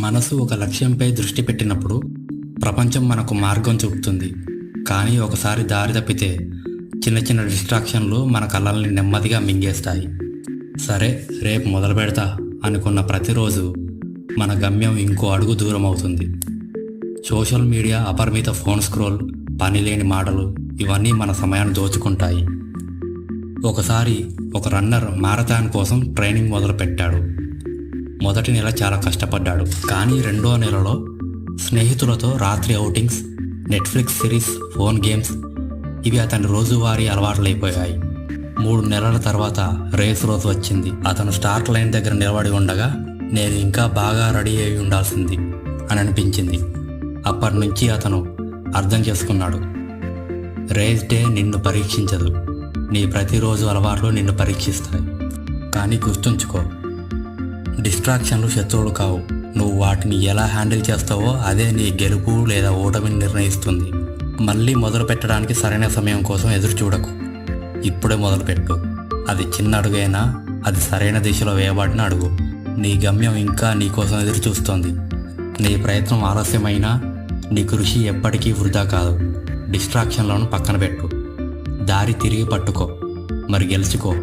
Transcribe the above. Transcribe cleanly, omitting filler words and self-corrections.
మనసు ఒక లక్ష్యంపై దృష్టి పెట్టినప్పుడు ప్రపంచం మనకు మార్గం చూపుతుంది. కానీ ఒకసారి దారి తప్పితే చిన్న చిన్న డిస్ట్రాక్షన్లు మన కళ్ళల్ని నెమ్మదిగా మింగేస్తాయి. సరే రేపు మొదలు పెడతా అనుకున్న ప్రతిరోజు మన గమ్యం ఇంకో అడుగు దూరం అవుతుంది. సోషల్ మీడియా, అపరిమిత ఫోన్ స్క్రోల్, పనిలేని మాటలు ఇవన్నీ మన సమయాన్ని దోచుకుంటాయి. ఒకసారి ఒక రన్నర్ మారథాన్ కోసం ట్రైనింగ్ మొదలుపెట్టాడు. మొదటి నెల చాలా కష్టపడ్డాడు. కానీ రెండో నెలలో స్నేహితులతో రాత్రి outings, Netflix series, phone games ఇవి అతని రోజువారీ అలవాట్లయిపోయాయి. 3 నెలల తర్వాత రేస్ రోజు వచ్చింది. అతను స్టార్ట్ లైన్ దగ్గర నిలబడి ఉండగా నేను ఇంకా బాగా రెడీ అయి ఉండాల్సింది అని అనిపించింది. అప్పటి నుంచి అతను అర్థం చేసుకున్నాడు, రేస్ డే నిన్ను పరీక్షించదు, నీ ప్రతిరోజు అలవాట్లు నిన్ను పరీక్షిస్తాయి. కానీ గుర్తుంచుకో, డిస్ట్రాక్షన్లు శత్రువులు కావు. నువ్వు వాటిని ఎలా హ్యాండిల్ చేస్తావో అదే నీ గెలుపు లేదా ఓటమిని నిర్ణయిస్తుంది. మళ్ళీ మొదలు పెట్టడానికి సరైన సమయం కోసం ఎదురు చూడకు. ఇప్పుడే మొదలుపెట్టు. అది చిన్న అడుగైనా అది సరైన దిశలో వేయబడిన అడుగు. నీ గమ్యం ఇంకా నీ కోసం ఎదురు చూస్తోంది. నీ ప్రయత్నం ఆలస్యమైనా నీ కృషి ఎప్పటికీ వృధా కాదు. డిస్ట్రాక్షన్లను పక్కన పెట్టు, దారి తిరిగి పట్టుకో, మరి గెలుచుకో.